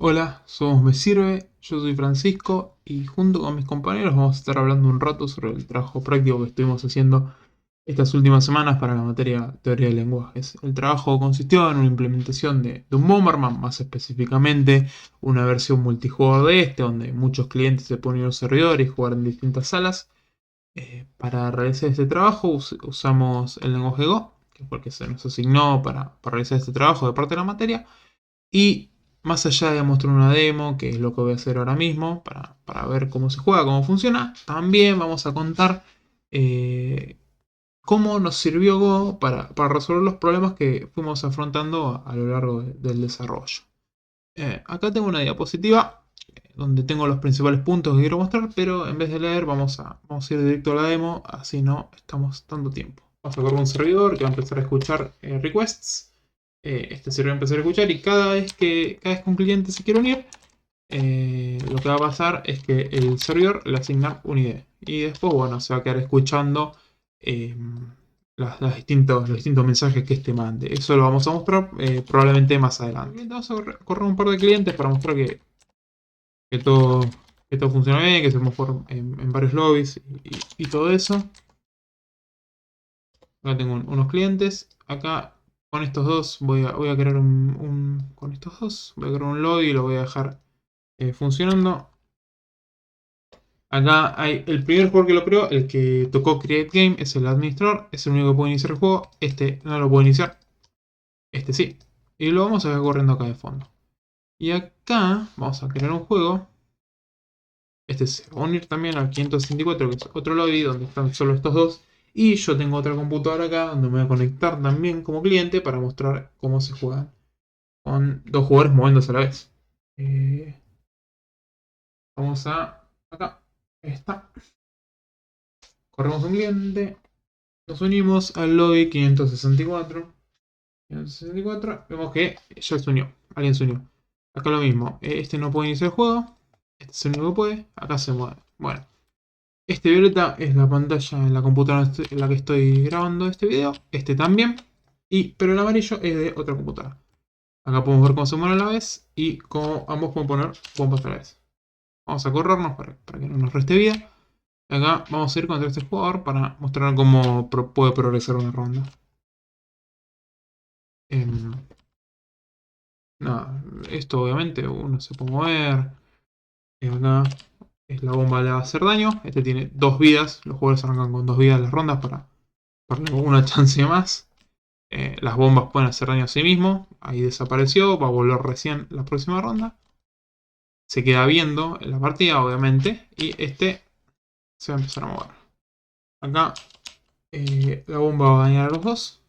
Hola, somos Me Sirve, yo soy Francisco y junto con mis compañeros vamos a estar hablando un rato sobre el trabajo práctico que estuvimos haciendo estas últimas semanas para la materia Teoría de Lenguajes. El trabajo consistió en una implementación de un Bomberman, más específicamente una versión multijugador de este, donde muchos clientes se ponen un servidor y jugar en distintas salas. Para realizar este trabajo usamos el lenguaje Go, que es porque se nos asignó para realizar este trabajo de parte de la materia. Y más allá de mostrar una demo, que es lo que voy a hacer ahora mismo, para ver cómo se juega, cómo funciona, también vamos a contar eh, cómo nos sirvió Go para resolver los problemas que fuimos afrontando a lo largo del desarrollo. Acá tengo una diapositiva donde tengo los principales puntos que quiero mostrar, pero en vez de leer vamos a ir directo a la demo, así no estamos tanto tiempo. Vamos a correr un servidor que va a empezar a escuchar requests. Este servidor va a empezar a escuchar y cada vez que un cliente se quiere unir, lo que va a pasar es que el servidor le asigna un ID. Y después, bueno, se va a quedar escuchando eh, los distintos mensajes que este mande. Eso lo vamos a mostrar probablemente más adelante. Vamos a correr un par de clientes para mostrar que todo, que todo funciona bien, que se podemos jugar en varios lobbies y todo eso. Acá tengo unos clientes. Acá con estos dos voy a crear con estos dos voy a crear un lobby y lo voy a dejar funcionando. Acá hay el primer jugador que lo creó, el que tocó Create Game, es el administrador, es el único que puede iniciar el juego. Este no lo puede iniciar, este sí. Y lo vamos a ver corriendo acá de fondo. Y acá vamos a crear un juego. Este se va a unir también al 564, que es otro lobby donde están solo estos dos. Y yo tengo otra computadora acá donde me voy a conectar también como cliente para mostrar cómo se juega con dos jugadores moviéndose a la vez. Eh, Vamos a acá. Ahí está. Corremos un cliente. Nos unimos al lobby 564. 564. Vemos que ya se unió. Alguien se unió. Acá lo mismo. Este no puede iniciar el juego. Este es el único que puede. Acá se mueve. Bueno. Este violeta es la pantalla en la computadora en la que estoy grabando este video. Este también. Pero el amarillo es de otra computadora. Acá podemos ver cómo se mueve a la vez y cómo ambos pueden poner bombas a la vez. Vamos a corrernos para que no nos reste vida. Acá vamos a ir contra este jugador para mostrar cómo puede progresar una ronda. Em, Nada, esto obviamente uno se puede mover. Acá es la bomba le va a hacer daño. Este tiene dos vidas. Los jugadores arrancan con dos vidas las rondas para una chance más. Las bombas pueden hacer daño a sí mismo. Ahí desapareció. Va a volver recién la próxima ronda. Se queda viendo en la partida, obviamente. Y este se va a empezar a mover. Acá la bomba va a dañar a los dos.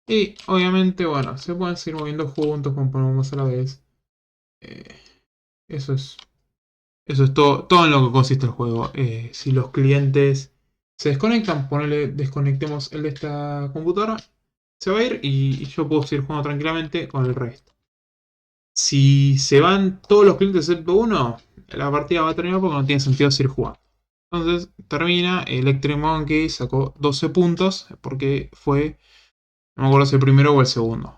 Y obviamente, bueno, se pueden seguir moviendo juntos con bombas a la vez. Eh, eso es Eso es todo en lo que consiste el juego. Si los clientes se desconectan, ponele, desconectemos el de esta computadora, se va a ir y yo puedo seguir jugando tranquilamente con el resto. Si se van todos los clientes excepto uno, la partida va a terminar porque no tiene sentido seguir jugando. Entonces termina, Electric Monkey sacó 12 puntos porque fue, no me acuerdo si el primero o el segundo.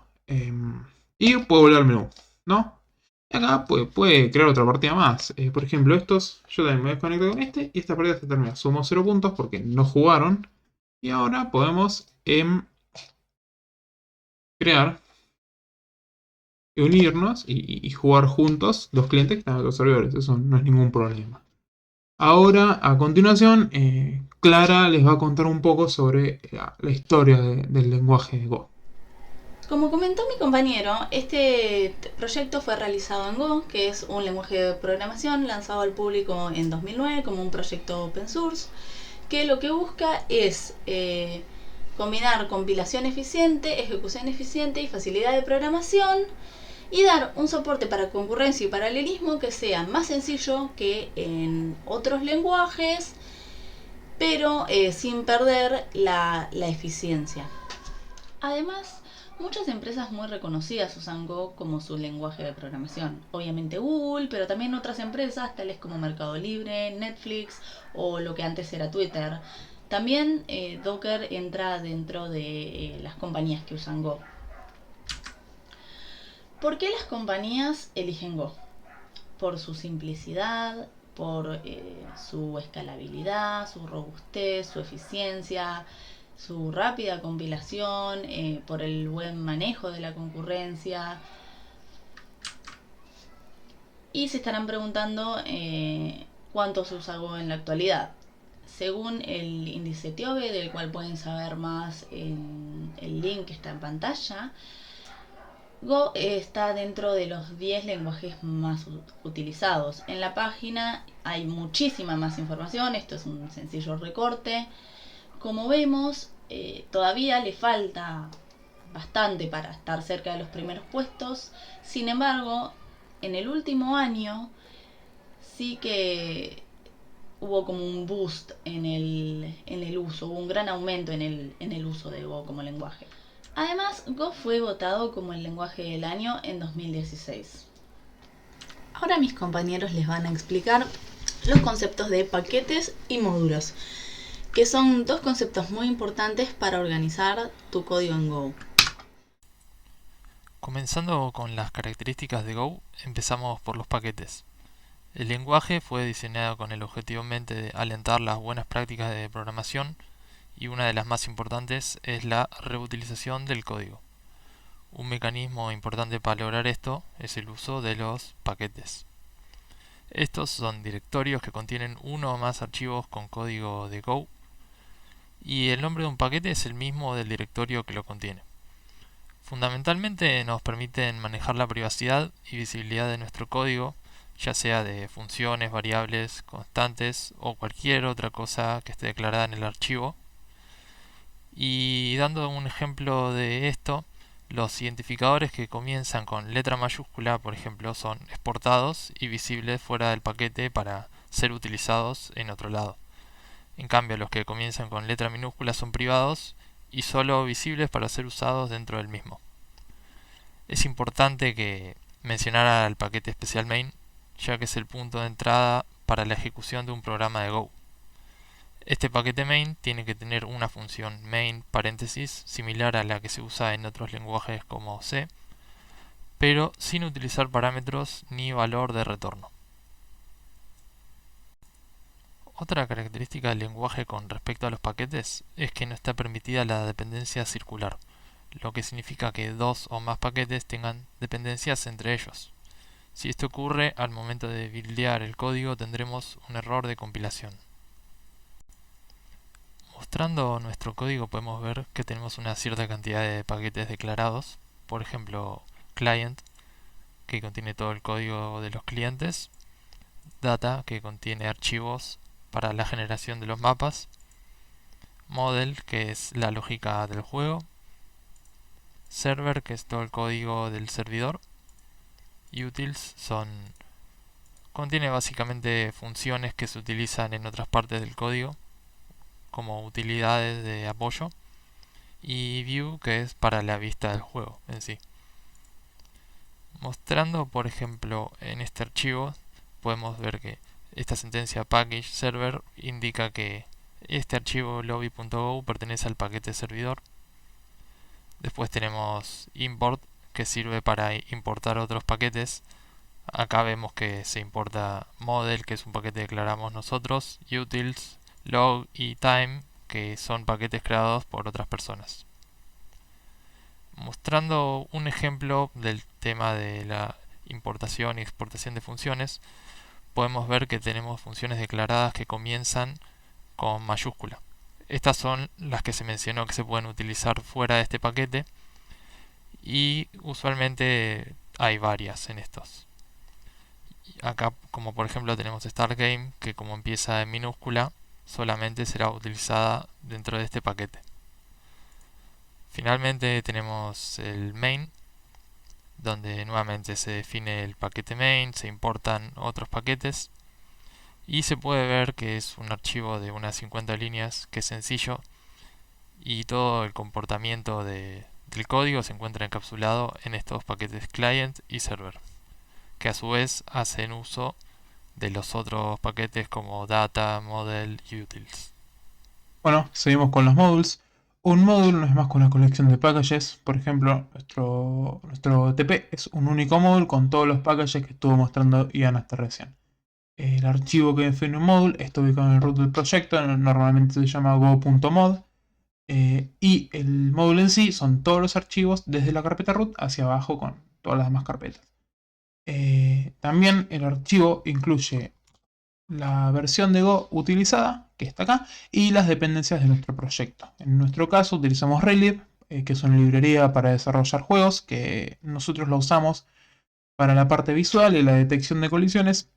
Y puedo volver al menú, ¿no? Y acá puede crear otra partida más. Por ejemplo, estos, yo también me desconecto con este y esta partida se termina. Sumo 0 puntos porque no jugaron. Y ahora podemos crear, unirnos y jugar juntos los clientes que están en los servidores. Eso no es ningún problema. Ahora, a continuación, Clara les va a contar un poco sobre la historia del lenguaje de Go. Como comentó mi compañero, este proyecto fue realizado en Go, que es un lenguaje de programación lanzado al público en 2009 como un proyecto open source, que lo que busca es combinar compilación eficiente, ejecución eficiente y facilidad de programación y dar un soporte para concurrencia y paralelismo que sea más sencillo que en otros lenguajes, pero sin perder la eficiencia. Además, muchas empresas muy reconocidas usan Go como su lenguaje de programación. Obviamente Google, pero también otras empresas tales como Mercado Libre, Netflix o lo que antes era Twitter. También Docker entra dentro de las compañías que usan Go. ¿Por qué las compañías eligen Go? Por su simplicidad, por su escalabilidad, su robustez, su eficiencia, su rápida compilación, por el buen manejo de la concurrencia. Y se estarán preguntando cuánto se usa Go en la actualidad. Según el índice TIOBE, del cual pueden saber más en el link que está en pantalla, Go está dentro de los 10 lenguajes más utilizados. En la página hay muchísima más información, esto es un sencillo recorte. Como vemos, todavía le falta bastante para estar cerca de los primeros puestos. Sin embargo, en el último año sí que hubo como un boost en el uso, hubo un gran aumento en el uso de Go como lenguaje. Además, Go fue votado como el lenguaje del año en 2016. Ahora mis compañeros les van a explicar los conceptos de paquetes y módulos, que son dos conceptos muy importantes para organizar tu código en Go. Comenzando con las características de Go, empezamos por los paquetes. El lenguaje fue diseñado con el objetivo en mente de alentar las buenas prácticas de programación y una de las más importantes es la reutilización del código. Un mecanismo importante para lograr esto es el uso de los paquetes. Estos son directorios que contienen uno o más archivos con código de Go y el nombre de un paquete es el mismo del directorio que lo contiene. Fundamentalmente nos permiten manejar la privacidad y visibilidad de nuestro código, ya sea de funciones, variables, constantes o cualquier otra cosa que esté declarada en el archivo. Y dando un ejemplo de esto, los identificadores que comienzan con letra mayúscula, por ejemplo, son exportados y visibles fuera del paquete para ser utilizados en otro lado. En cambio, los que comienzan con letra minúscula son privados y solo visibles para ser usados dentro del mismo. Es importante que mencionar al paquete especial main, ya que es el punto de entrada para la ejecución de un programa de Go. Este paquete main tiene que tener una función main paréntesis similar a la que se usa en otros lenguajes como C, pero sin utilizar parámetros ni valor de retorno. Otra característica del lenguaje con respecto a los paquetes es que no está permitida la dependencia circular, lo que significa que dos o más paquetes tengan dependencias entre ellos. Si esto ocurre, al momento de buildear el código tendremos un error de compilación. Mostrando nuestro código podemos ver que tenemos una cierta cantidad de paquetes declarados, por ejemplo client, que contiene todo el código de los clientes, data, que contiene archivos para la generación de los mapas, model, que es la lógica del juego, server, que es todo el código del servidor, utils contiene básicamente funciones que se utilizan en otras partes del código como utilidades de apoyo, y view, que es para la vista del juego en sí. Mostrando, por ejemplo, en este archivo podemos ver que esta sentencia package server indica que este archivo lobby.go pertenece al paquete servidor. Después tenemos import, que sirve para importar otros paquetes. Acá vemos que se importa model, que es un paquete que declaramos nosotros, utils, log y time, que son paquetes creados por otras personas. Mostrando un ejemplo del tema de la importación y exportación de funciones, podemos ver que tenemos funciones declaradas que comienzan con mayúscula. Estas son las que se mencionó que se pueden utilizar fuera de este paquete y usualmente hay varias en estos. Acá, como por ejemplo, tenemos Start Game, que como empieza en minúscula, solamente será utilizada dentro de este paquete. Finalmente tenemos el main, donde nuevamente se define el paquete main, se importan otros paquetes y se puede ver que es un archivo de unas 50 líneas, que es sencillo, y todo el comportamiento del código se encuentra encapsulado en estos paquetes client y server, que a su vez hacen uso de los otros paquetes como data, model y utils. Bueno, seguimos con los modules. Un módulo no es más que una colección de packages. Por ejemplo, nuestro TP es un único módulo con todos los packages que estuvo mostrando Ian hasta recién. El archivo que define un módulo está ubicado en el root del proyecto, normalmente se llama go.mod. Y el módulo en sí son todos los archivos desde la carpeta root hacia abajo con todas las demás carpetas. También el archivo incluye la versión de Go utilizada, que está acá, y las dependencias de nuestro proyecto. En nuestro caso utilizamos Raylib, que es una librería para desarrollar juegos, que nosotros la usamos para la parte visual y la detección de colisiones.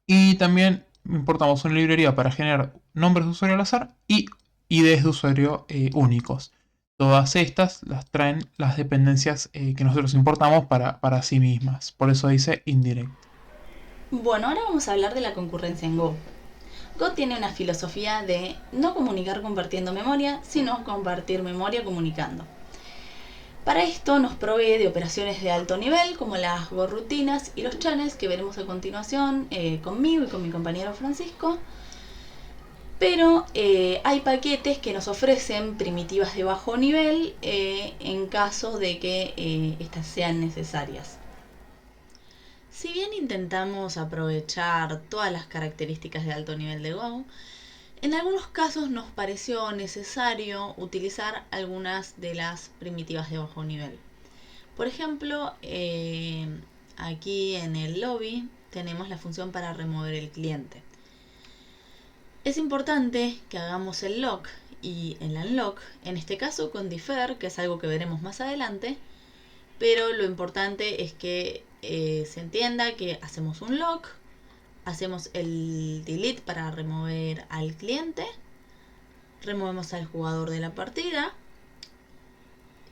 Y también importamos una librería para generar nombres de usuario al azar y IDs de usuario únicos. Todas estas las traen las dependencias que nosotros importamos para sí mismas. Por eso dice indirect. Bueno, ahora vamos a hablar de la concurrencia en Go. Go tiene una filosofía de no comunicar compartiendo memoria, sino compartir memoria comunicando. Para esto nos provee de operaciones de alto nivel como las Go rutinas y los channels que veremos a continuación conmigo y con mi compañero Francisco. Pero hay paquetes que nos ofrecen primitivas de bajo nivel en caso de que estas sean necesarias. Si bien intentamos aprovechar todas las características de alto nivel de Go, en algunos casos nos pareció necesario utilizar algunas de las primitivas de bajo nivel. Por ejemplo, aquí en el lobby tenemos la función para remover el cliente. Es importante que hagamos el lock y el unlock, en este caso con defer, que es algo que veremos más adelante, pero lo importante es que se entienda que hacemos un lock, hacemos el delete para remover al cliente, removemos al jugador de la partida,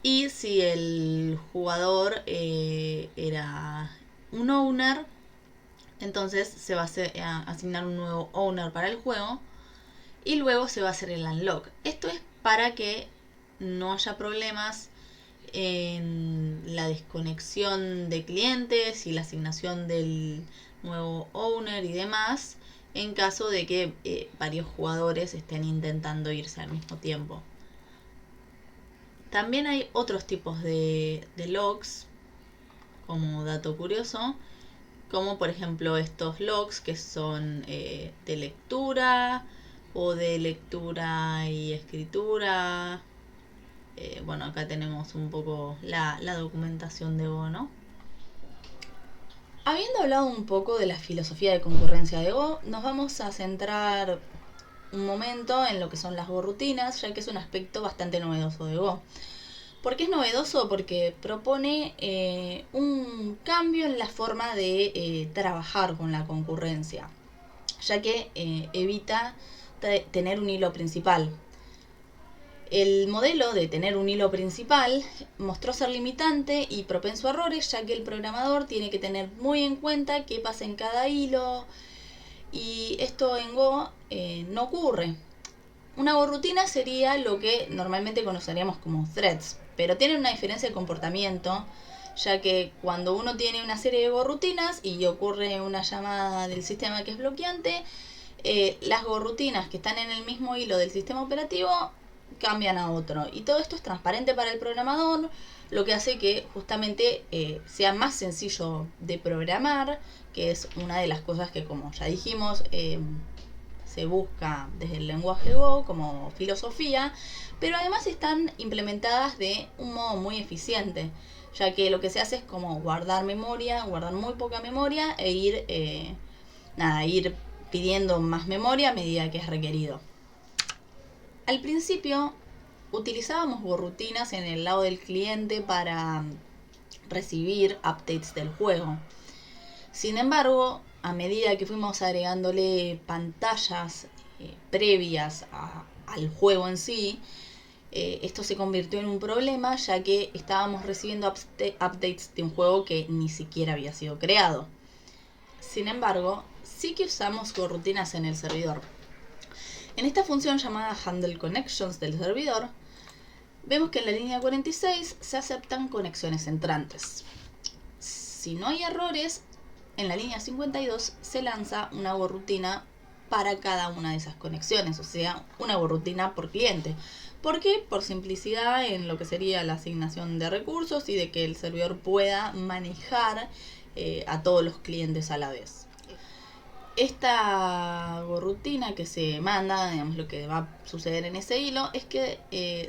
y si el jugador era un owner, entonces se va a asignar un nuevo owner para el juego y luego se va a hacer el unlock. Esto es para que no haya problemas en la desconexión de clientes y la asignación del nuevo owner y demás en caso de que varios jugadores estén intentando irse al mismo tiempo. También hay otros tipos de logs, como dato curioso, como por ejemplo estos logs que son de lectura o de lectura y escritura. Bueno, acá tenemos un poco la documentación de Go, ¿no? Habiendo hablado un poco de la filosofía de concurrencia de Go, nos vamos a centrar un momento en lo que son las Go rutinas, ya que es un aspecto bastante novedoso de Go. ¿Por qué es novedoso? Porque propone un cambio en la forma de trabajar con la concurrencia, ya que evita tener un hilo principal. El modelo de tener un hilo principal mostró ser limitante y propenso a errores, ya que el programador tiene que tener muy en cuenta qué pasa en cada hilo, y esto en Go no ocurre. Una Go rutina sería lo que normalmente conoceríamos como threads, pero tiene una diferencia de comportamiento, ya que cuando uno tiene una serie de Go rutinas y ocurre una llamada del sistema que es bloqueante, las Go rutinas que están en el mismo hilo del sistema operativo cambian a otro, y todo esto es transparente para el programador, lo que hace que justamente sea más sencillo de programar, que es una de las cosas que, como ya dijimos, se busca desde el lenguaje Go como filosofía, pero además están implementadas de un modo muy eficiente, ya que lo que se hace es como guardar memoria, guardar muy poca memoria e ir pidiendo más memoria a medida que es requerido. Al principio utilizábamos Go rutinas en el lado del cliente para recibir updates del juego. Sin embargo, a medida que fuimos agregándole pantallas previas al juego en sí, esto se convirtió en un problema, ya que estábamos recibiendo updates de un juego que ni siquiera había sido creado. Sin embargo, sí que usamos Go rutinas en el servidor. En esta función llamada Handle Connections del servidor, vemos que en la línea 46 se aceptan conexiones entrantes. Si no hay errores, en la línea 52 se lanza una Go rutina para cada una de esas conexiones, o sea, una rutina por cliente. ¿Por qué? Por simplicidad en lo que sería la asignación de recursos y de que el servidor pueda manejar a todos los clientes a la vez. Esta rutina que se manda, digamos, lo que va a suceder en ese hilo es que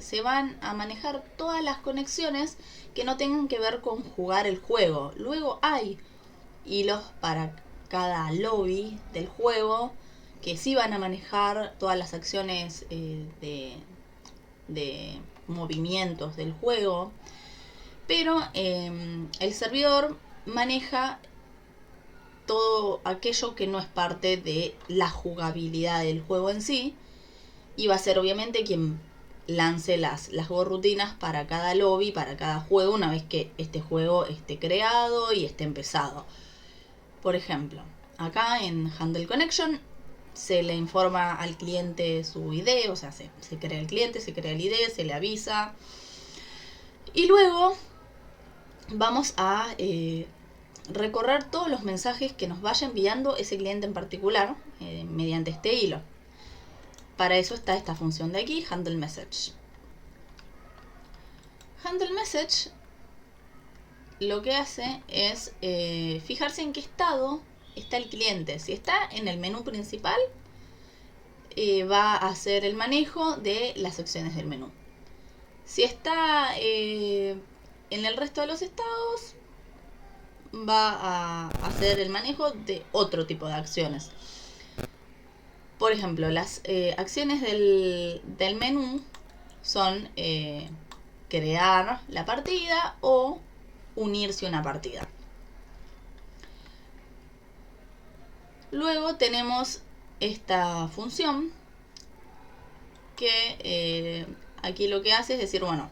se van a manejar todas las conexiones que no tengan que ver con jugar el juego. Luego hay hilos para cada lobby del juego que sí van a manejar todas las acciones de movimientos del juego, pero el servidor maneja todo aquello que no es parte de la jugabilidad del juego en sí, y va a ser obviamente quien lance las rutinas para cada lobby, para cada juego, una vez que este juego esté creado y esté empezado. Por ejemplo, acá en Handle Connection se le informa al cliente su ID, o sea, se crea el cliente, se crea el ID, se le avisa. Y luego vamos a recorrer todos los mensajes que nos vaya enviando ese cliente en particular mediante este hilo. Para eso está esta función de aquí, Handle Message. Handle Message lo que hace es fijarse en qué estado está el cliente. Si está en el menú principal, va a hacer el manejo de las secciones del menú. Si está en el resto de los estados, va a hacer el manejo de otro tipo de acciones. Por ejemplo, las acciones del menú son crear la partida o unirse a una partida. Luego tenemos esta función que aquí lo que hace es decir, bueno,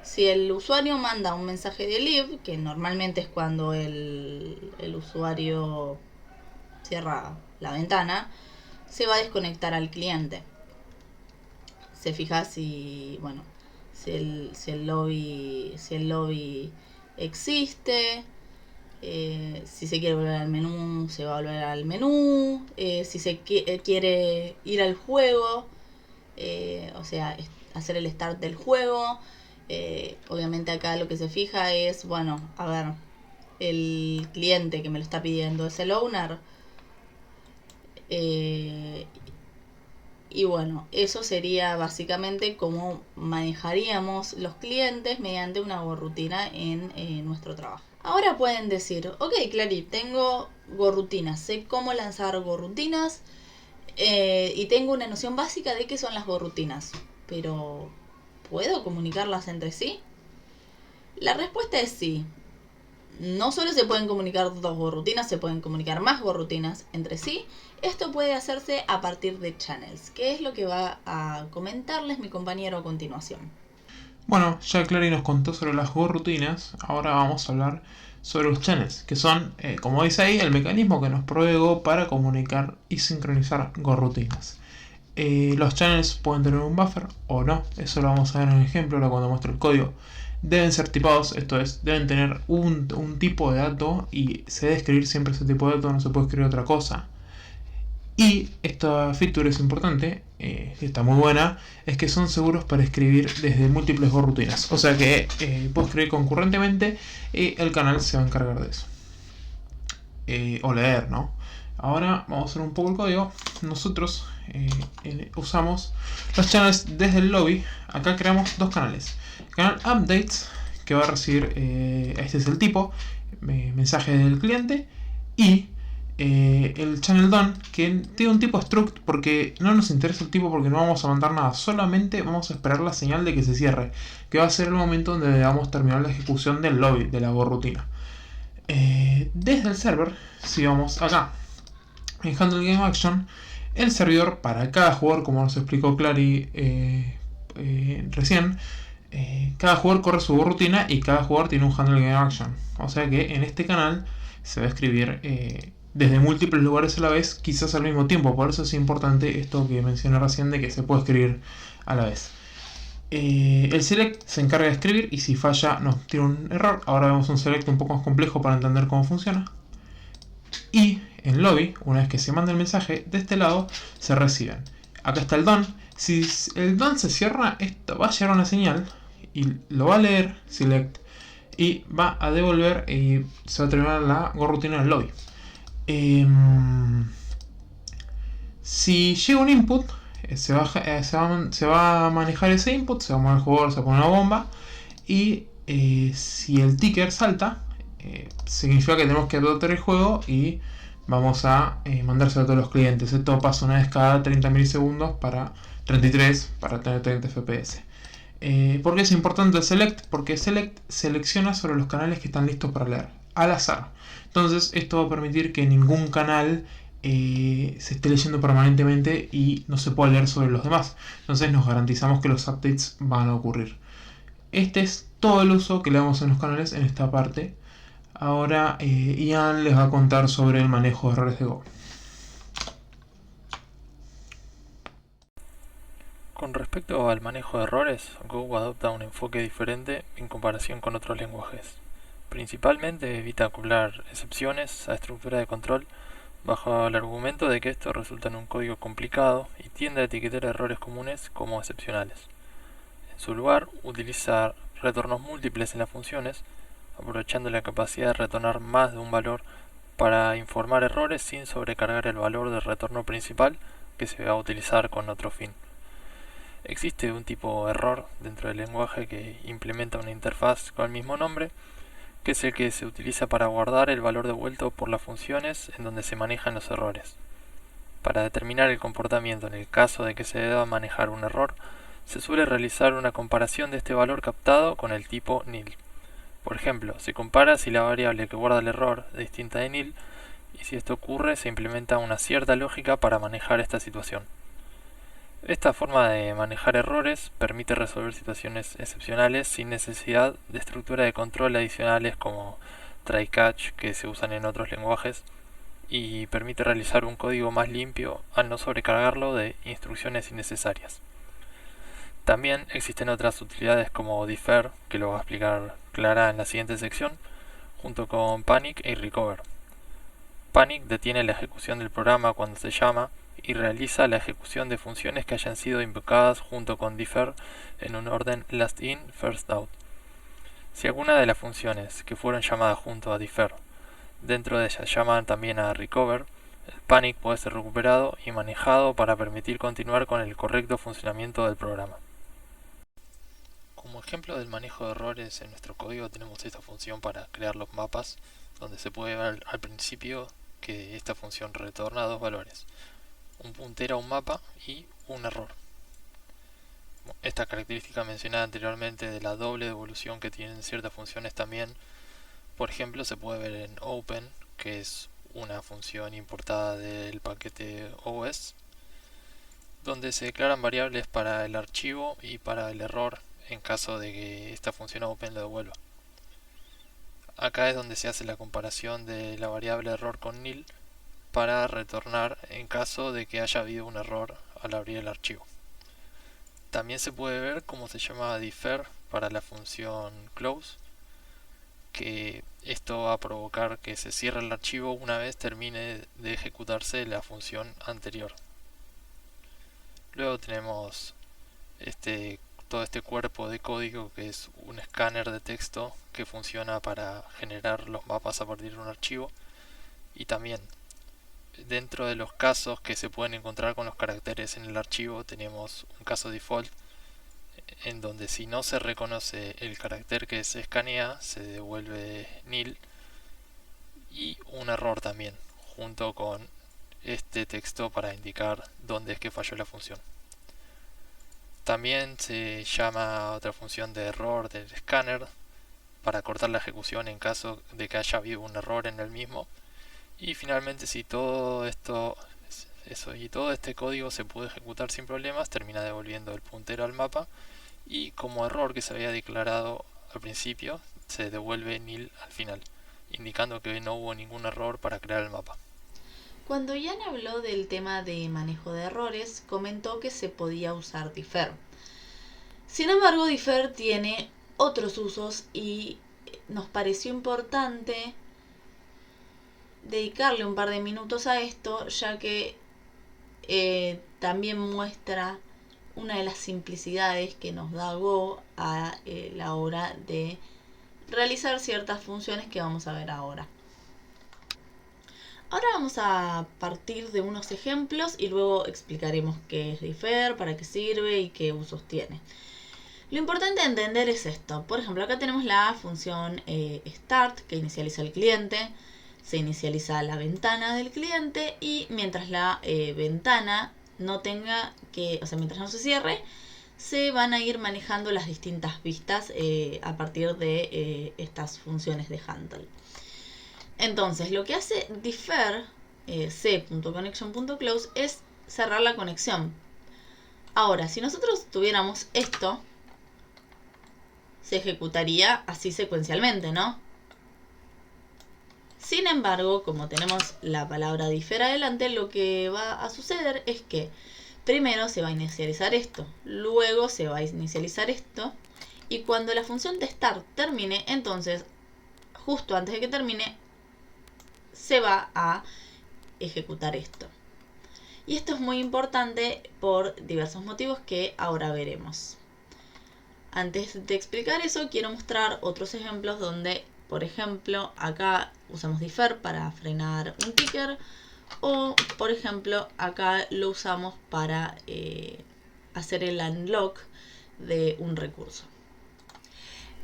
si el usuario manda un mensaje de leave, que normalmente es cuando el usuario cierra la ventana, se va a desconectar al cliente. Se fija si, bueno, si el lobby existe, si se quiere volver al menú, se va a volver al menú, si se quiere ir al juego, o sea, hacer el start del juego. Obviamente acá lo que se fija es, bueno, a ver, el cliente que me lo está pidiendo es el owner. Y bueno, eso sería básicamente cómo manejaríamos los clientes mediante una gorrutina en nuestro trabajo. Ahora pueden decir, ok, Clary, tengo gorrutinas, sé cómo lanzar gorrutinas y tengo una noción básica de qué son las gorrutinas, pero ¿puedo comunicarlas entre sí? La respuesta es sí. No solo se pueden comunicar dos gorrutinas, se pueden comunicar más gorrutinas entre sí. Esto puede hacerse a partir de channels, que es lo que va a comentarles mi compañero a continuación. Bueno, ya Clary nos contó sobre las gorrutinas, ahora vamos a hablar sobre los channels, que son, como dice ahí, el mecanismo que nos provee Go para comunicar y sincronizar gorrutinas. Los channels pueden tener un buffer o no, eso lo vamos a ver en el ejemplo ahora cuando muestre el código. Deben ser tipados, esto es, deben tener un tipo de dato y se debe escribir siempre ese tipo de dato, no se puede escribir otra cosa. Y esta feature es importante, está muy buena, es que son seguros para escribir desde múltiples gorrutinas. O sea que puedo escribir concurrentemente y el canal se va a encargar de eso. O leer, ¿no? Ahora vamos a hacer un poco el código. Nosotros usamos los channels desde el lobby. Acá creamos dos canales. Canal updates, que va a recibir, este es el tipo, mensaje del cliente, y el channel done, que tiene un tipo struct porque no nos interesa el tipo porque no vamos a mandar nada, solamente vamos a esperar la señal de que se cierre, que va a ser el momento donde debamos terminar la ejecución del lobby, de la gorrutina. Desde el server, si vamos acá en Handle Game Action, el servidor para cada jugador, como nos explicó Clary recién, cada jugador corre su rutina y cada jugador tiene un Handle Game Action. O sea que en este canal se va a escribir desde múltiples lugares a la vez, quizás al mismo tiempo. Por eso es importante esto que mencioné recién de que se puede escribir a la vez. El select se encarga de escribir y si falla nos tira un error. Ahora vemos un select un poco más complejo para entender cómo funciona. Y en lobby, una vez que se manda el mensaje, de este lado se reciben. Acá está el don. Si el don se cierra, esto va a llegar una señal y lo va a leer, select, y va a devolver y se va a terminar la rutina del lobby. Si llega un input, se va a manejar ese input, se va a mover el jugador, se va a poner una bomba, y si el ticker salta, significa que tenemos que adoptar el juego y vamos a mandárselo a todos los clientes. Esto pasa una vez cada 30 milisegundos para 33 para tener 30 FPS. ¿Por qué es importante el select? Porque select selecciona sobre los canales que están listos para leer, al azar. Entonces esto va a permitir que ningún canal se esté leyendo permanentemente y no se pueda leer sobre los demás. Entonces nos garantizamos que los updates van a ocurrir. Este es todo el uso que le damos en los canales en esta parte. Ahora Ian les va a contar sobre el manejo de errores de Go. Con respecto al manejo de errores, Go adopta un enfoque diferente en comparación con otros lenguajes. Principalmente evita acumular excepciones a estructura de control bajo el argumento de que esto resulta en un código complicado y tiende a etiquetar errores comunes como excepcionales. En su lugar, utiliza retornos múltiples en las funciones, aprovechando la capacidad de retornar más de un valor para informar errores sin sobrecargar el valor del retorno principal que se va a utilizar con otro fin. Existe un tipo error dentro del lenguaje que implementa una interfaz con el mismo nombre, que es el que se utiliza para guardar el valor devuelto por las funciones en donde se manejan los errores. Para determinar el comportamiento en el caso de que se deba manejar un error, se suele realizar una comparación de este valor captado con el tipo nil. Por ejemplo, se compara si la variable que guarda el error es distinta de nil, y si esto ocurre se implementa una cierta lógica para manejar esta situación. Esta forma de manejar errores permite resolver situaciones excepcionales sin necesidad de estructuras de control adicionales como try-catch que se usan en otros lenguajes, y permite realizar un código más limpio al no sobrecargarlo de instrucciones innecesarias. También existen otras utilidades como defer, que lo va a explicar Clara en la siguiente sección, junto con panic y recover. Panic detiene la ejecución del programa cuando se llama y realiza la ejecución de funciones que hayan sido invocadas junto con defer en un orden last in, first out. Si alguna de las funciones que fueron llamadas junto a defer dentro de ellas llaman también a recover, el panic puede ser recuperado y manejado para permitir continuar con el correcto funcionamiento del programa. Como ejemplo del manejo de errores en nuestro código tenemos esta función para crear los mapas, donde se puede ver al principio que esta función retorna dos valores: un puntero a un mapa y un error. Esta característica mencionada anteriormente de la doble devolución que tienen ciertas funciones también, por ejemplo, se puede ver en open, que es una función importada del paquete OS, donde se declaran variables para el archivo y para el error en caso de que esta función open lo devuelva. Acá es donde se hace la comparación de la variable error con nil para retornar en caso de que haya habido un error al abrir el archivo. También se puede ver cómo se llama defer para la función close, que esto va a provocar que se cierre el archivo una vez termine de ejecutarse la función anterior. Luego tenemos todo este cuerpo de código que es un escáner de texto que funciona para generar los mapas a partir de un archivo, y también dentro de los casos que se pueden encontrar con los caracteres en el archivo tenemos un caso default en donde si no se reconoce el carácter que se escanea se devuelve nil, y un error también junto con este texto para indicar dónde es que falló la función. También se llama otra función de error del escáner para cortar la ejecución en caso de que haya habido un error en el mismo. Y finalmente, si todo este código se puede ejecutar sin problemas, termina devolviendo el puntero al mapa, y como error que se había declarado al principio se devuelve nil al final, indicando que no hubo ningún error para crear el mapa. Cuando Ian habló del tema de manejo de errores, comentó que se podía usar defer. Sin embargo, defer tiene otros usos y nos pareció importante dedicarle un par de minutos a esto, ya que también muestra una de las simplicidades que nos da Go a la hora de realizar ciertas funciones que vamos a ver ahora. Ahora vamos a partir de unos ejemplos y luego explicaremos qué es differ, para qué sirve y qué usos tiene. Lo importante de entender es esto. Por ejemplo, acá tenemos la función start, que inicializa el cliente. Se inicializa la ventana del cliente y mientras la ventana no tenga que, o sea, mientras no se cierre, se van a ir manejando las distintas vistas a partir de estas funciones de handle. Entonces, lo que hace differ c.connection.close es cerrar la conexión. Ahora, si nosotros tuviéramos esto, se ejecutaría así secuencialmente, ¿no? Sin embargo, como tenemos la palabra differ adelante, lo que va a suceder es que primero se va a inicializar esto, luego se va a inicializar esto, y cuando la función de start termine, entonces, justo antes de que termine, se va a ejecutar esto. Y esto es muy importante por diversos motivos que ahora veremos. Antes de explicar eso, quiero mostrar otros ejemplos donde, por ejemplo, acá usamos differ para frenar un ticker, o, por ejemplo, acá lo usamos para hacer el unlock de un recurso.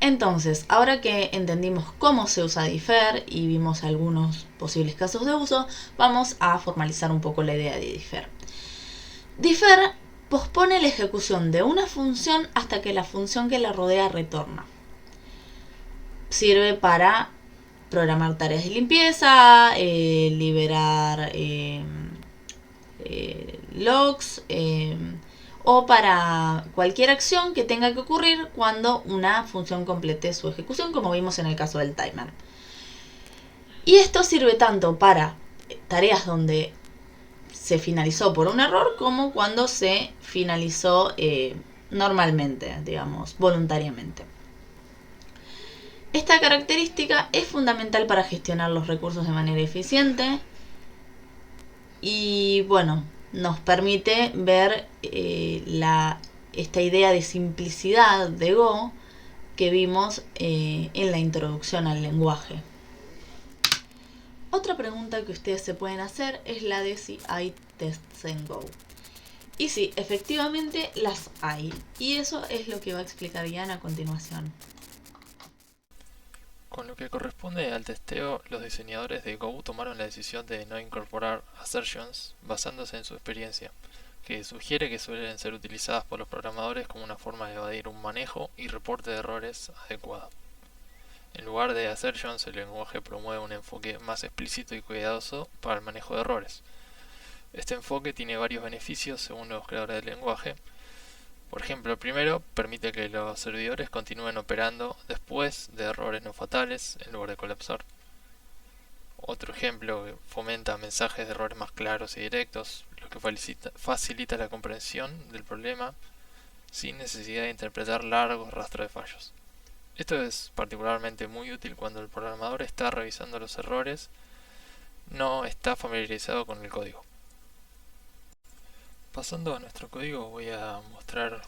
Entonces, ahora que entendimos cómo se usa differ y vimos algunos posibles casos de uso, vamos a formalizar un poco la idea de differ. Differ pospone la ejecución de una función hasta que la función que la rodea retorna. Sirve para programar tareas de limpieza, liberar logs, o para cualquier acción que tenga que ocurrir cuando una función complete su ejecución, como vimos en el caso del timer. Y esto sirve tanto para tareas donde se finalizó por un error como cuando se finalizó normalmente, digamos, voluntariamente. Esta característica es fundamental para gestionar los recursos de manera eficiente y, bueno, nos permite ver esta idea de simplicidad de Go que vimos en la introducción al lenguaje. Otra pregunta que ustedes se pueden hacer es la de si hay tests en Go. Y sí, efectivamente las hay. Y eso es lo que va a explicar Ian a continuación. Con lo que corresponde al testeo, los diseñadores de Go tomaron la decisión de no incorporar assertions basándose en su experiencia, que sugiere que suelen ser utilizadas por los programadores como una forma de evadir un manejo y reporte de errores adecuado. En lugar de assertions, el lenguaje promueve un enfoque más explícito y cuidadoso para el manejo de errores. Este enfoque tiene varios beneficios según los creadores del lenguaje. Por ejemplo, el primero permite que los servidores continúen operando después de errores no fatales en lugar de colapsar. Otro ejemplo fomenta mensajes de errores más claros y directos, lo que facilita la comprensión del problema sin necesidad de interpretar largos rastros de fallos. Esto es particularmente muy útil cuando el programador está revisando los errores, no está familiarizado con el código. Pasando a nuestro código, voy a mostrar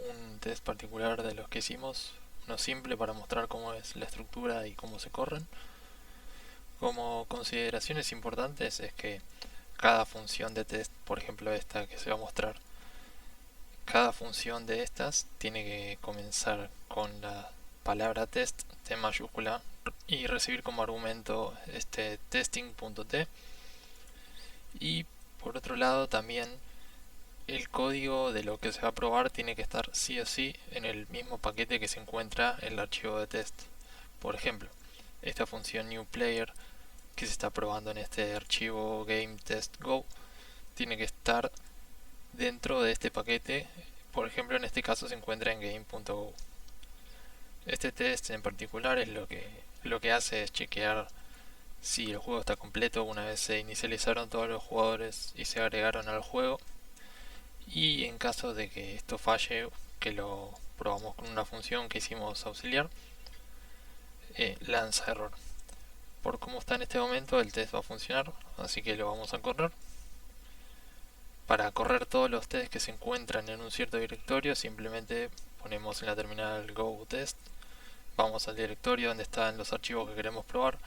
un test particular de los que hicimos, uno simple para mostrar cómo es la estructura y cómo se corren. Como consideraciones importantes es que cada función de test, por ejemplo esta que se va a mostrar, cada función de estas tiene que comenzar con la palabra test, T mayúscula, y recibir como argumento este testing.t. Y por otro lado también el código de lo que se va a probar tiene que estar sí o sí en el mismo paquete que se encuentra en el archivo de test. Por ejemplo, esta función newPlayer que se está probando en este archivo GameTestGo tiene que estar dentro de este paquete. Por ejemplo, en este caso se encuentra en game.go. Este test en particular es lo que hace es chequear si el juego está completo una vez se inicializaron todos los jugadores y se agregaron al juego. Y en caso de que esto falle, que lo probamos con una función que hicimos auxiliar, lanza error. Por cómo está en este momento, el test va a funcionar, así que lo vamos a correr. Para correr todos los tests que se encuentran en un cierto directorio, simplemente ponemos en la terminal go test, vamos al directorio donde están los archivos que queremos probar,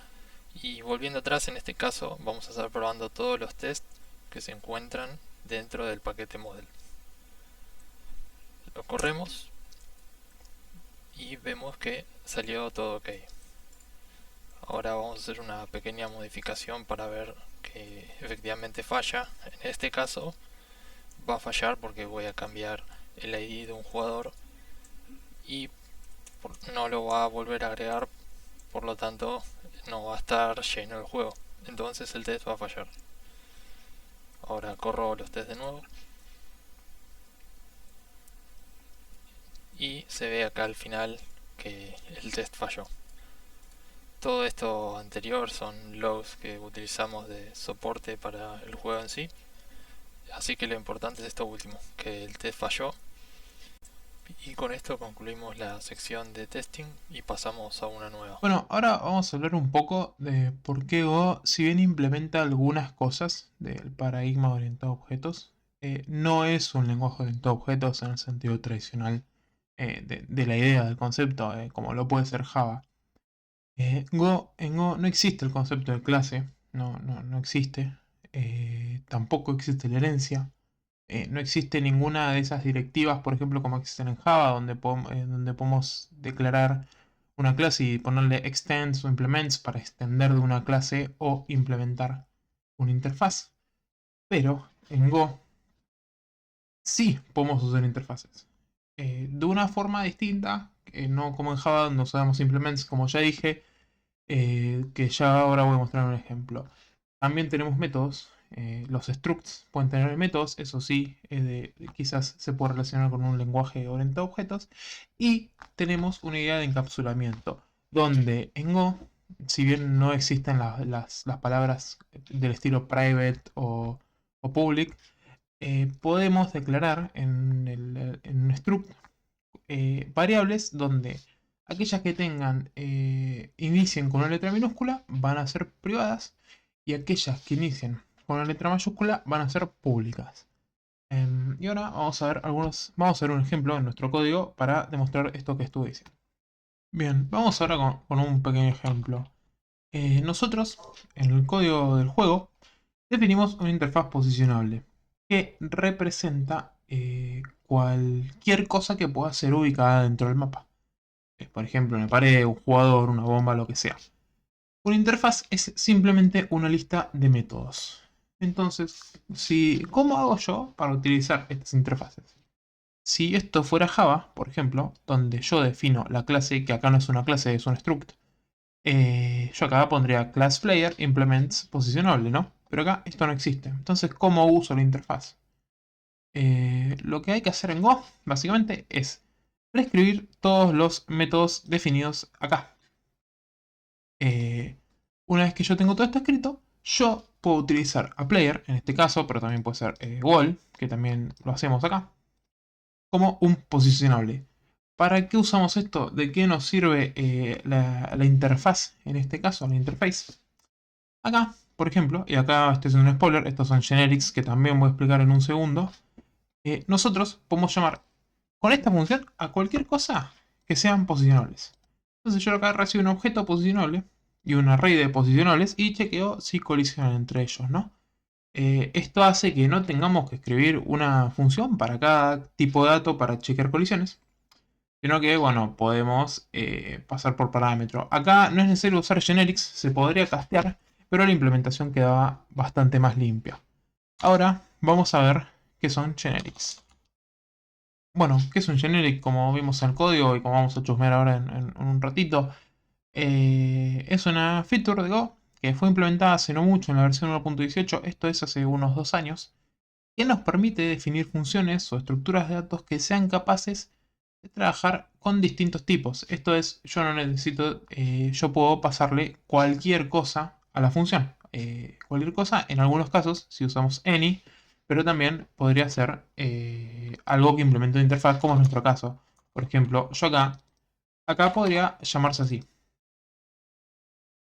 y volviendo atrás, en este caso vamos a estar probando todos los tests que se encuentran dentro del paquete model. Lo corremos y vemos que salió todo ok. Ahora vamos a hacer una pequeña modificación para ver que efectivamente falla. En este caso va a fallar porque voy a cambiar el ID de un jugador y no lo va a volver a agregar, por lo tanto no va a estar lleno el juego, entonces el test va a fallar. Ahora corro los tests de nuevo y se ve acá al final que el test falló. Todo esto anterior son logs que utilizamos de soporte para el juego en sí, así que lo importante es esto último, que el test falló. Y con esto concluimos la sección de testing y pasamos a una nueva. Bueno, ahora vamos a hablar un poco de por qué Go, si bien implementa algunas cosas del paradigma orientado a objetos, no es un lenguaje orientado a objetos en el sentido tradicional de la idea, del concepto, como lo puede ser Java. En Go no existe el concepto de clase, no existe. Tampoco existe la herencia. No existe ninguna de esas directivas, por ejemplo, como existen en Java, donde podemos declarar una clase y ponerle extends o implements para extender de una clase o implementar una interfaz. Pero en Go sí podemos usar interfaces. De una forma distinta, no como en Java donde usamos implements, como ya dije, que ya ahora voy a mostrar un ejemplo. También tenemos métodos. Los structs pueden tener métodos, eso sí, quizás se puede relacionar con un lenguaje orientado a objetos. Y tenemos una idea de encapsulamiento, donde en Go, si bien no existen las palabras del estilo private o public, podemos declarar en un struct variables donde aquellas que inicien con una letra minúscula van a ser privadas y aquellas que inicien con una letra mayúscula van a ser públicas. Y ahora vamos a ver un ejemplo en nuestro código para demostrar esto que estuve diciendo. Bien, vamos ahora con un pequeño ejemplo. Nosotros en el código del juego definimos una interfaz posicionable que representa cualquier cosa que pueda ser ubicada dentro del mapa. Por ejemplo, una pared, un jugador, una bomba, lo que sea. Una interfaz es simplemente una lista de métodos. Entonces, ¿cómo hago yo para utilizar estas interfaces? Si esto fuera Java, por ejemplo, donde yo defino la clase, que acá no es una clase, es un struct, yo acá pondría class player implements posicionable, ¿no? Pero acá esto no existe. Entonces, ¿cómo uso la interfaz? Lo que hay que hacer en Go, básicamente, es reescribir todos los métodos definidos acá. Una vez que yo tengo todo esto escrito, yo puedo utilizar a player, en este caso, pero también puede ser wall, que también lo hacemos acá, como un posicionable. ¿Para qué usamos esto? ¿De qué nos sirve la interfaz? En este caso, la interface. Acá, por ejemplo, y acá estoy haciendo un spoiler, estos son generics que también voy a explicar en un segundo. Nosotros podemos llamar con esta función a cualquier cosa que sean posicionables. Entonces yo acá recibo un objeto posicionable y un array de posicionables y chequeo si colisionan entre ellos, ¿no? Esto hace que no tengamos que escribir una función para cada tipo de dato para chequear colisiones, sino que, bueno, podemos pasar por parámetro. Acá no es necesario usar generics, se podría castear, pero la implementación quedaba bastante más limpia. Ahora vamos a ver qué son generics. Bueno, ¿qué es un generic? Como vimos en el código y como vamos a chusmear ahora en un ratito, es una feature de Go que fue implementada hace no mucho en la versión 1.18, esto es hace unos 2 años, que nos permite definir funciones o estructuras de datos que sean capaces de trabajar con distintos tipos. Esto es, yo no necesito, yo puedo pasarle cualquier cosa a la función. Cualquier cosa, en algunos casos, si usamos any, pero también podría ser algo que implemente una interfaz, como es nuestro caso. Por ejemplo, yo acá podría llamarse así.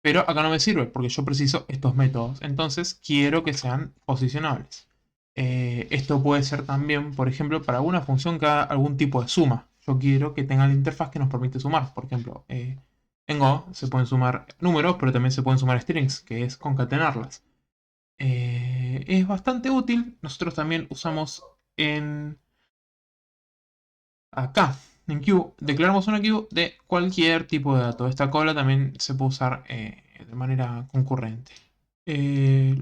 Pero acá no me sirve porque yo preciso estos métodos. Entonces quiero que sean posicionables. Esto puede ser también, por ejemplo, para alguna función que haga algún tipo de suma. Yo quiero que tenga la interfaz que nos permite sumar. Por ejemplo, en Go se pueden sumar números, pero también se pueden sumar strings, que es concatenarlas. Es bastante útil. Nosotros también usamos acá, en queue, declaramos una queue de cualquier tipo de dato. Esta cola también se puede usar de manera concurrente.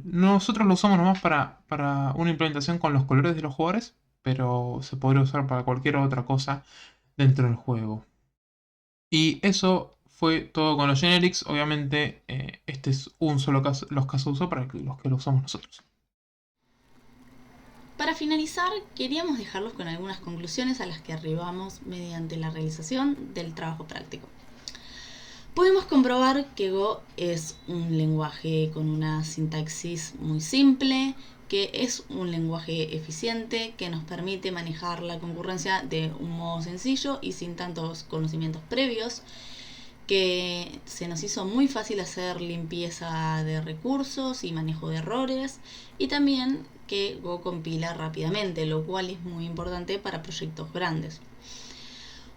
Nosotros lo usamos nomás para una implementación con los colores de los jugadores, pero se podría usar para cualquier otra cosa dentro del juego. Y eso fue todo con los generics. Obviamente, este es un solo caso, los casos de uso para los que lo usamos nosotros. Para finalizar, queríamos dejarlos con algunas conclusiones a las que arribamos mediante la realización del trabajo práctico. Podemos comprobar que Go es un lenguaje con una sintaxis muy simple, que es un lenguaje eficiente, que nos permite manejar la concurrencia de un modo sencillo y sin tantos conocimientos previos, que se nos hizo muy fácil hacer limpieza de recursos y manejo de errores, y también que Go compila rápidamente, lo cual es muy importante para proyectos grandes.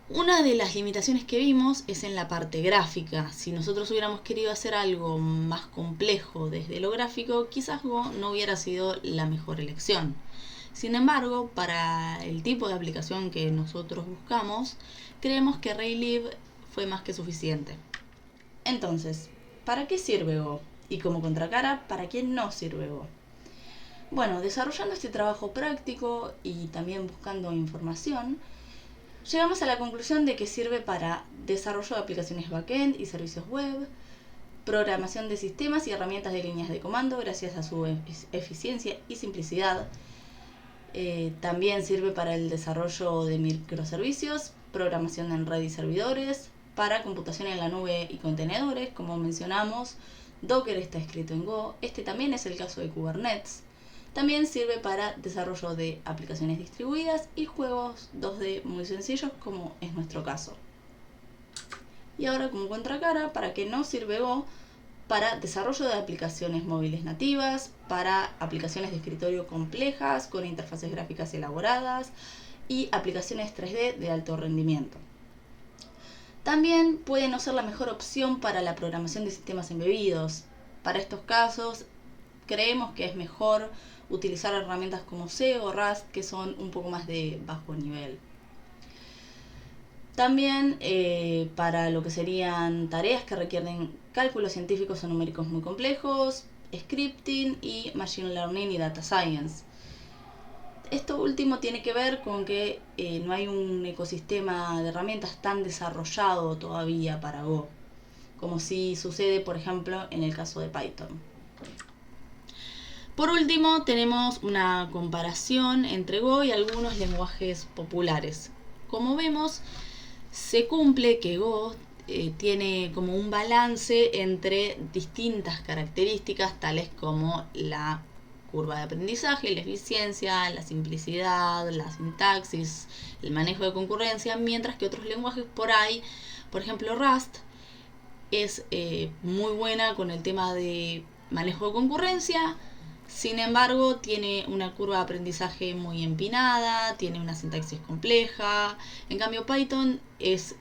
Una de las limitaciones que vimos es en la parte gráfica. Si nosotros hubiéramos querido hacer algo más complejo desde lo gráfico, quizás Go no hubiera sido la mejor elección. Sin embargo, para el tipo de aplicación que nosotros buscamos, creemos que Raylib fue más que suficiente. Entonces, ¿para qué sirve Go? Y como contracara, ¿para qué no sirve Go? Bueno, desarrollando este trabajo práctico y también buscando información, llegamos a la conclusión de que sirve para desarrollo de aplicaciones backend y servicios web, programación de sistemas y herramientas de líneas de comando gracias a su eficiencia y simplicidad. También sirve para el desarrollo de microservicios, programación en red y servidores, para computación en la nube y contenedores, como mencionamos. Docker está escrito en Go. Este también es el caso de Kubernetes. También sirve para desarrollo de aplicaciones distribuidas y juegos 2D muy sencillos, como es nuestro caso. Y ahora, como contracara, ¿para qué no sirve Go? Para desarrollo de aplicaciones móviles nativas, para aplicaciones de escritorio complejas con interfaces gráficas elaboradas y aplicaciones 3D de alto rendimiento. También puede no ser la mejor opción para la programación de sistemas embebidos. Para estos casos, creemos que es mejor utilizar herramientas como C o Rust, que son un poco más de bajo nivel. También para lo que serían tareas que requieren cálculos científicos o numéricos muy complejos, scripting y machine learning y data science. Esto último tiene que ver con que no hay un ecosistema de herramientas tan desarrollado todavía para Go, como si sucede, por ejemplo, en el caso de Python. Por último, tenemos una comparación entre Go y algunos lenguajes populares. Como vemos, se cumple que Go tiene como un balance entre distintas características, tales como la curva de aprendizaje, la eficiencia, la simplicidad, la sintaxis, el manejo de concurrencia, mientras que otros lenguajes por ahí, por ejemplo Rust, es muy buena con el tema de manejo de concurrencia. Sin embargo, tiene una curva de aprendizaje muy empinada, tiene una sintaxis compleja. En cambio, Python es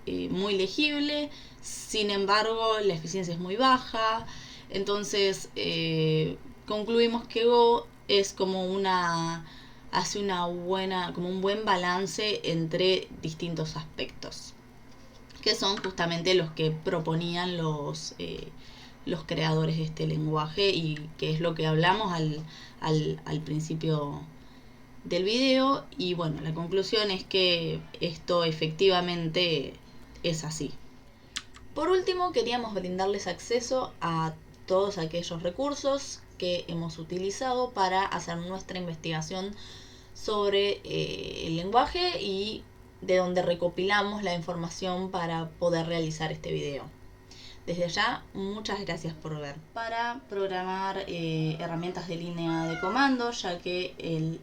muy legible, sin embargo, la eficiencia es muy baja. Entonces, concluimos que Go es como hace como un buen balance entre distintos aspectos, que son justamente los que proponían los creadores de este lenguaje y que es lo que hablamos al principio del video. Y bueno, la conclusión es que esto efectivamente es así. Por último, queríamos brindarles acceso a todos aquellos recursos que hemos utilizado para hacer nuestra investigación sobre el lenguaje y de donde recopilamos la información para poder realizar este video. Desde ya, muchas gracias por ver. Para programar herramientas de línea de comando, ya que el